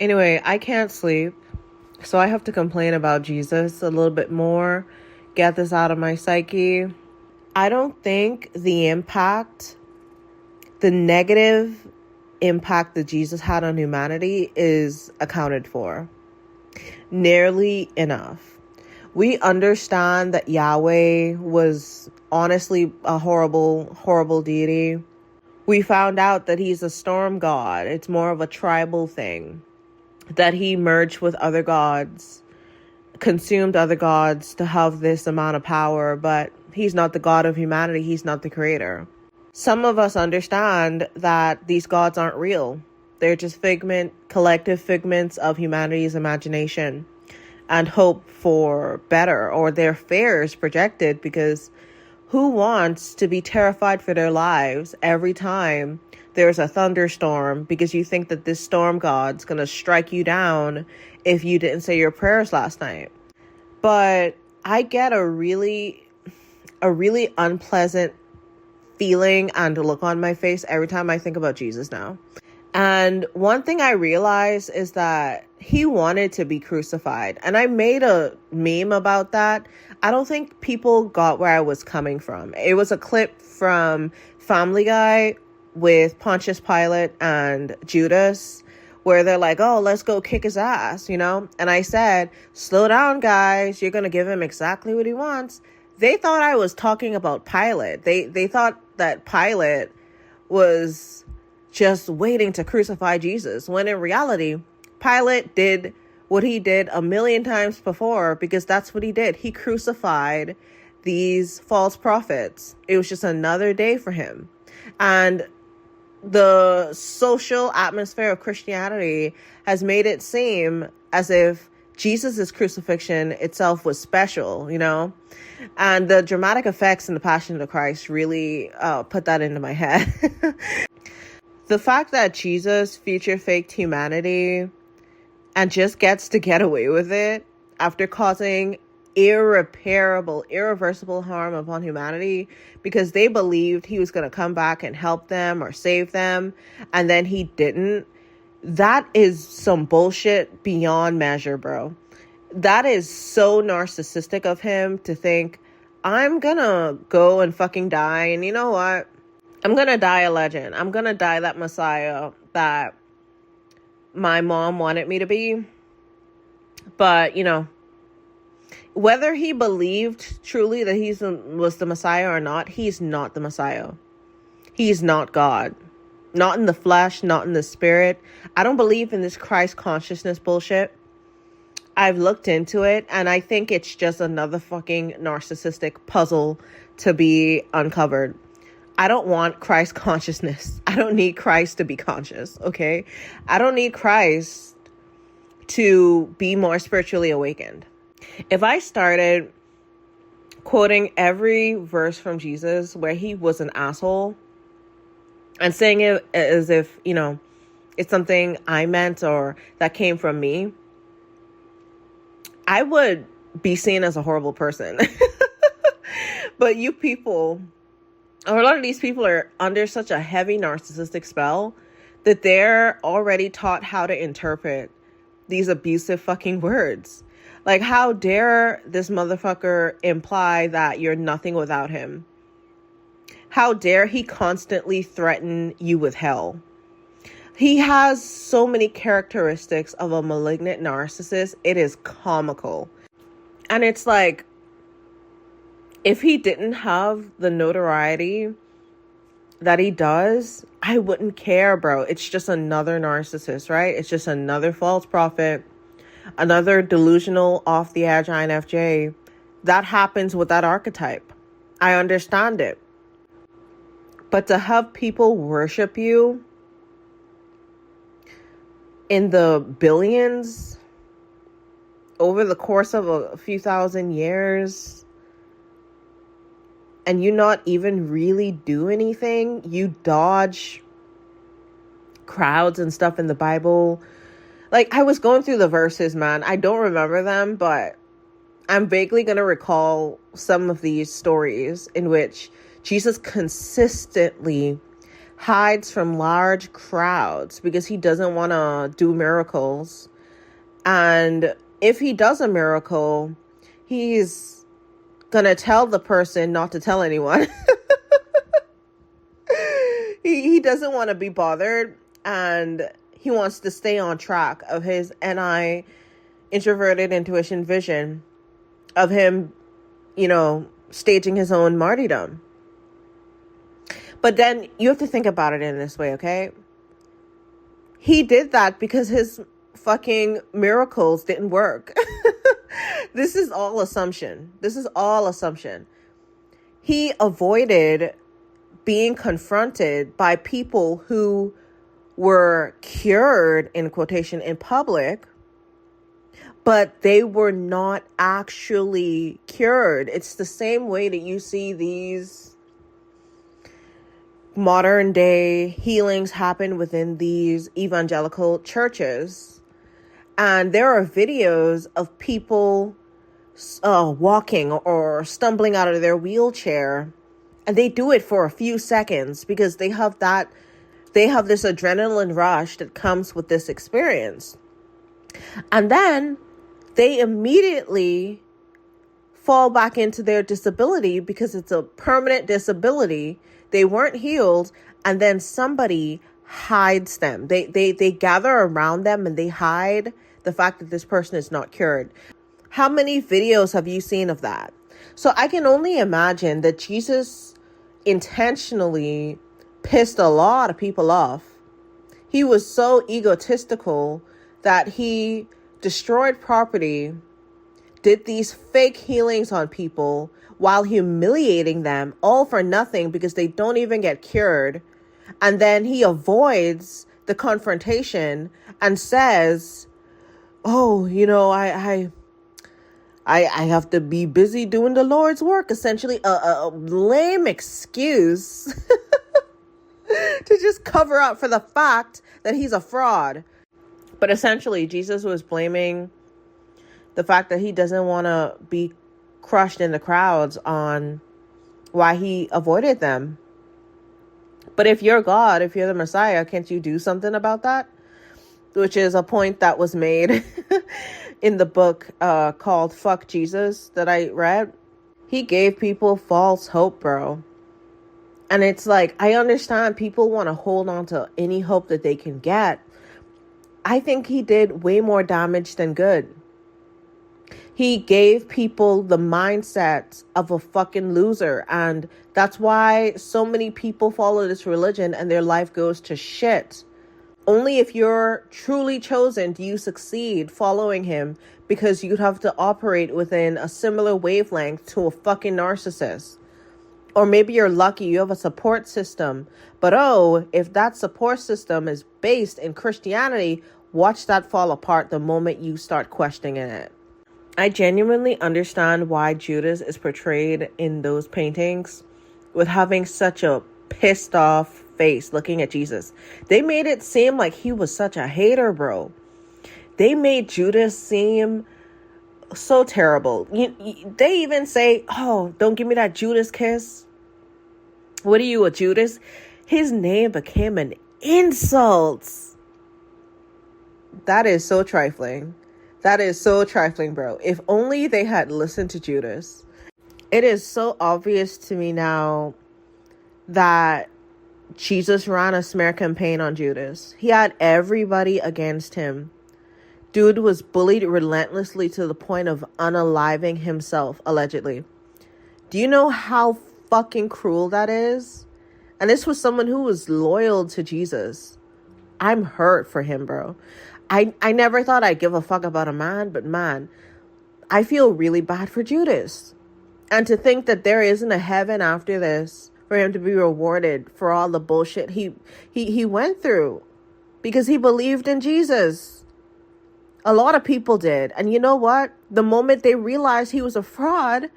Anyway, I can't sleep, so I have to complain about Jesus a little bit more, get this out of my psyche. I don't think the negative impact that Jesus had on humanity is accounted for nearly enough. We understand that Yahweh was honestly a horrible, horrible deity. We found out that he's a storm god. It's more of a tribal thing. That he merged with other gods, consumed other gods to have this amount of power, but he's not the God of humanity. He's not the creator. Some of us understand that these gods aren't real. They're just collective figments of humanity's imagination and hope for better, or their fears projected, because who wants to be terrified for their lives every time there's a thunderstorm because you think that this storm god's going to strike you down if you didn't say your prayers last night? But I get a really unpleasant feeling and look on my face every time I think about Jesus now. And one thing I realize is that he wanted to be crucified. And I made a meme about that. I don't think people got where I was coming from. It was a clip from Family Guy with Pontius Pilate and Judas, where they're like, oh, let's go kick his ass, you know? And I said, slow down, guys. You're going to give him exactly what he wants. They thought I was talking about Pilate. They thought that Pilate was just waiting to crucify Jesus, when in reality, Pilate did what he did a million times before, because that's what he did. He crucified these false prophets. It was just another day for him. And the social atmosphere of Christianity has made it seem as if Jesus' crucifixion itself was special, you know? And the dramatic effects in the Passion of the Christ really put that into my head. The fact that Jesus future-faked humanity and just gets to get away with it after causing irreversible harm upon humanity because they believed he was going to come back and help them or save them, and then he didn't. That is some bullshit beyond measure, bro. That is so narcissistic of him to think, I'm gonna go and fucking die, and you know what? I'm gonna die a legend. I'm gonna die that Messiah that my mom wanted me to be. But, you know, whether he believed truly that he was the Messiah or not, he's not the Messiah. He's not God. Not in the flesh, not in the spirit. I don't believe in this Christ consciousness bullshit. I've looked into it, and I think it's just another fucking narcissistic puzzle to be uncovered. I don't want Christ consciousness. I don't need Christ to be conscious, okay? I don't need Christ to be more spiritually awakened. If I started quoting every verse from Jesus where he was an asshole and saying it as if, you know, it's something I meant or that came from me, I would be seen as a horrible person. But you people, or a lot of these people, are under such a heavy narcissistic spell that they're already taught how to interpret these abusive fucking words. Like, how dare this motherfucker imply that you're nothing without him? How dare he constantly threaten you with hell? He has so many characteristics of a malignant narcissist. It is comical. And it's like, if he didn't have the notoriety that he does, I wouldn't care, bro. It's just another narcissist, right? It's just another false prophet, another delusional, off the edge INFJ. That happens with that archetype. I understand it. But to have people worship you in the billions over the course of a few thousand years, and you not even really do anything, you dodge crowds and stuff in the Bible. Like, I was going through the verses, man. I don't remember them, but I'm vaguely going to recall some of these stories in which Jesus consistently hides from large crowds because he doesn't want to do miracles. And if he does a miracle, he's going to tell the person not to tell anyone. He doesn't want to be bothered, and he wants to stay on track of his NI, introverted intuition vision of him, staging his own martyrdom. But then you have to think about it in this way, okay? He did that because his fucking miracles didn't work. This is all assumption. He avoided being confronted by people who were cured, in quotation, in public, but they were not actually cured. It's the same way that you see these modern day healings happen within these evangelical churches. And there are videos of people walking or stumbling out of their wheelchair, and they do it for a few seconds because they have this adrenaline rush that comes with this experience. And then they immediately fall back into their disability because it's a permanent disability. They weren't healed, and then somebody hides them. They gather around them and they hide the fact that this person is not cured. How many videos have you seen of that? So I can only imagine that Jesus intentionally pissed a lot of people off. He was so egotistical that he destroyed property, did these fake healings on people while humiliating them, all for nothing because they don't even get cured. And then he avoids the confrontation and says, oh, I have to be busy doing the Lord's work. Essentially a lame excuse to just cover up for the fact that he's a fraud. But essentially, Jesus was blaming the fact that he doesn't want to be crushed in the crowds on why he avoided them. But if you're God, if you're the Messiah, can't you do something about that? Which is a point that was made in the book called Fuck Jesus that I read. He gave people false hope, bro. And it's like, I understand people want to hold on to any hope that they can get. I think he did way more damage than good. He gave people the mindset of a fucking loser. And that's why so many people follow this religion and their life goes to shit. Only if you're truly chosen do you succeed following him, because you'd have to operate within a similar wavelength to a fucking narcissist. Or maybe you're lucky you have a support system. But if that support system is based in Christianity, watch that fall apart the moment you start questioning it. I genuinely understand why Judas is portrayed in those paintings with having such a pissed off face looking at Jesus. They made it seem like he was such a hater, bro. They made Judas seem so terrible. They even say, oh, don't give me that Judas kiss. What are you, a Judas? His name became an insult. That is so trifling. That is so trifling, bro. If only they had listened to Judas. It is so obvious to me now that Jesus ran a smear campaign on Judas. He had everybody against him. Dude was bullied relentlessly to the point of unaliving himself, allegedly. Do you know how fucking cruel that is? And this was someone who was loyal to Jesus. I'm hurt for him, bro. I never thought I'd give a fuck about a man, but man, I feel really bad for Judas. And to think that there isn't a heaven after this for him to be rewarded for all the bullshit he went through because he believed in Jesus. A lot of people did. And you know what? The moment they realized he was a fraud,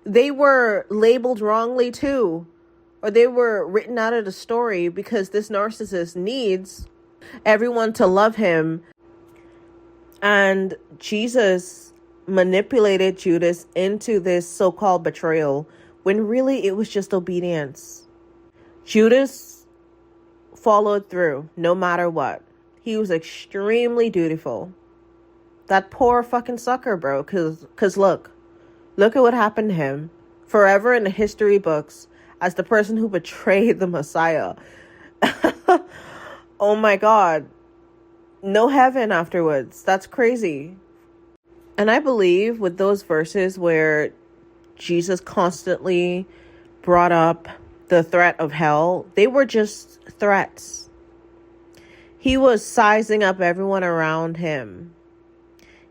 they were labeled wrongly too. Or they were written out of the story because this narcissist needs everyone to love him. And Jesus manipulated Judas into this so-called betrayal when really it was just obedience. Judas followed through no matter what. He was extremely dutiful. That poor fucking sucker, bro. Cause look at what happened to him. Forever in the history books as the person who betrayed the Messiah. Oh my God. No heaven afterwards. That's crazy. And I believe with those verses where Jesus constantly brought up the threat of hell, they were just threats. He was sizing up everyone around him.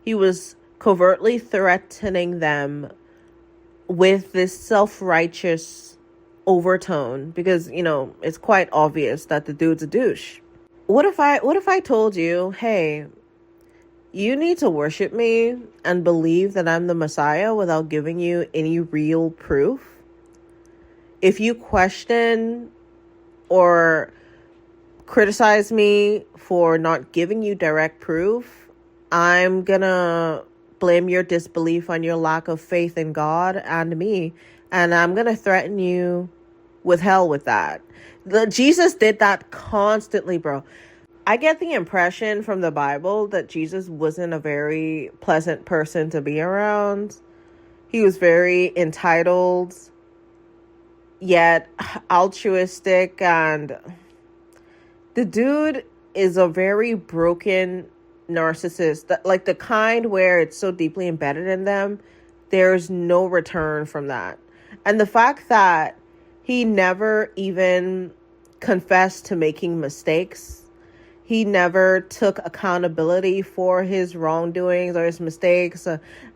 He was covertly threatening them with this self-righteous overtone because, it's quite obvious that the dude's a douche. What if I told you, hey, you need to worship me and believe that I'm the Messiah without giving you any real proof? If you question or criticize me for not giving you direct proof, I'm gonna blame your disbelief on your lack of faith in God and me, and I'm gonna threaten you with hell with that. Jesus did that constantly, bro. I get the impression from the Bible that Jesus wasn't a very pleasant person to be around. He was very entitled, yet altruistic, and the dude is a very broken narcissist. Like the kind where it's so deeply embedded in them, there's no return from that. And the fact that he never even confessed to making mistakes, he never took accountability for his wrongdoings or his mistakes.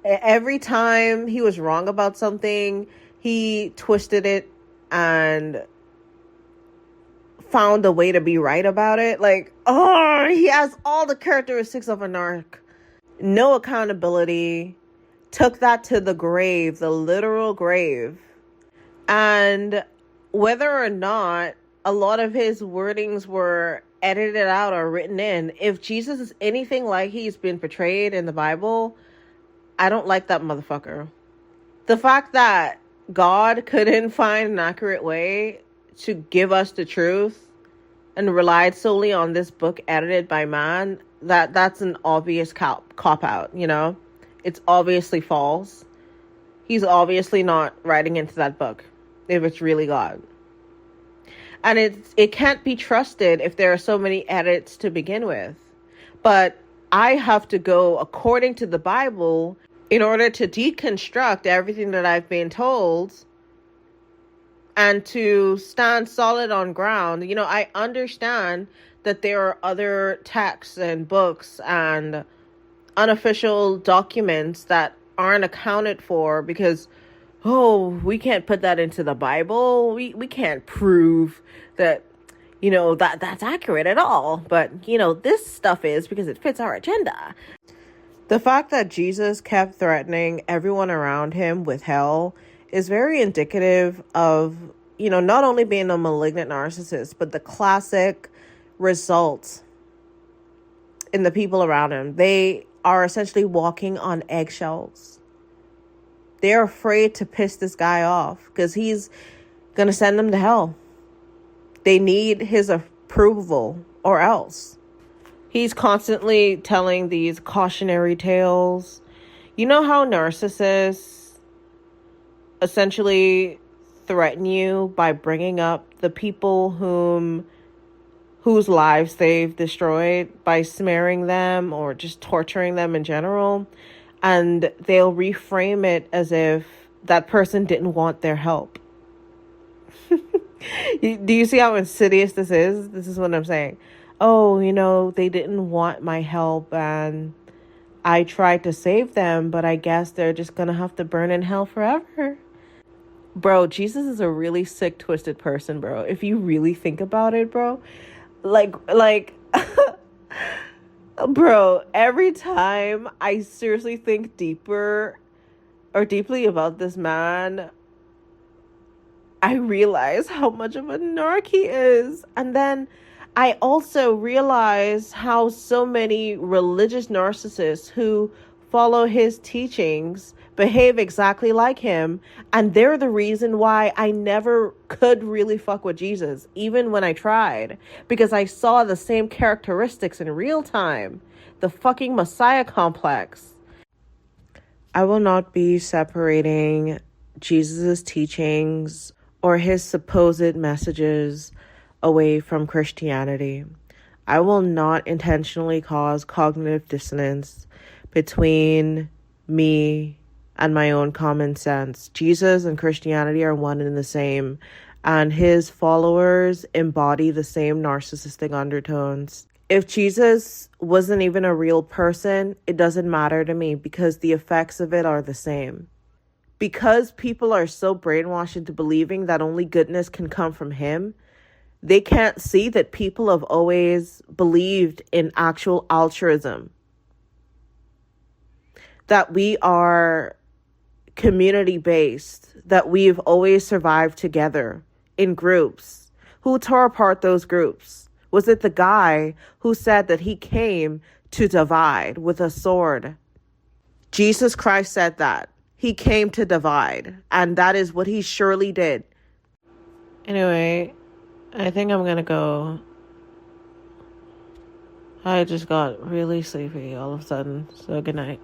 Every time he was wrong about something, he twisted it and found a way to be right about it. He has all the characteristics of a narc. No accountability. Took that to the grave, the literal grave. And whether or not a lot of his wordings were edited out or written in, if Jesus is anything like he's been portrayed in the Bible, I don't like that motherfucker. The fact that God couldn't find an accurate way to give us the truth and relied solely on this book edited by man, that's an obvious cop-out, It's obviously false. He's obviously not writing into that book if it's really God. And it can't be trusted if there are so many edits to begin with. But I have to go according to the Bible in order to deconstruct everything that I've been told and to stand solid on ground. I understand that there are other texts and books and unofficial documents that aren't accounted for because, we can't put that into the Bible. We can't prove that, that's accurate at all. But, this stuff is because it fits our agenda. The fact that Jesus kept threatening everyone around him with hell is very indicative of, not only being a malignant narcissist, but the classic result in the people around him. They are essentially walking on eggshells. They're afraid to piss this guy off because he's going to send them to hell. They need his approval or else. He's constantly telling these cautionary tales. You know how narcissists essentially threaten you by bringing up the people whose lives they've destroyed by smearing them or just torturing them in general? And they'll reframe it as if that person didn't want their help. Do you see how insidious this is? This is what I'm saying. They didn't want my help and I tried to save them, but I guess they're just going to have to burn in hell forever. Bro, Jesus is a really sick, twisted person, bro. If you really think about it, bro. Bro, every time I seriously think deeply about this man, I realize how much of a narc he is. And then I also realize how so many religious narcissists who follow his teachings behave exactly like him. And they're the reason why I never could really fuck with Jesus, even when I tried, because I saw the same characteristics in real time. The fucking Messiah complex. I will not be separating Jesus' teachings or his supposed messages away from Christianity. I will not intentionally cause cognitive dissonance between me and my own common sense. Jesus and Christianity are one and the same, and his followers embody the same narcissistic undertones. If Jesus wasn't even a real person, it doesn't matter to me because the effects of it are the same. Because people are so brainwashed into believing that only goodness can come from him, they can't see that people have always believed in actual altruism. That we are community-based, that we've always survived together in groups. Who tore apart those groups? Was it the guy who said that he came to divide with a sword? Jesus Christ said that. He came to divide, and that is what he surely did. Anyway, I think I'm gonna go. I just got really sleepy all of a sudden, so good night.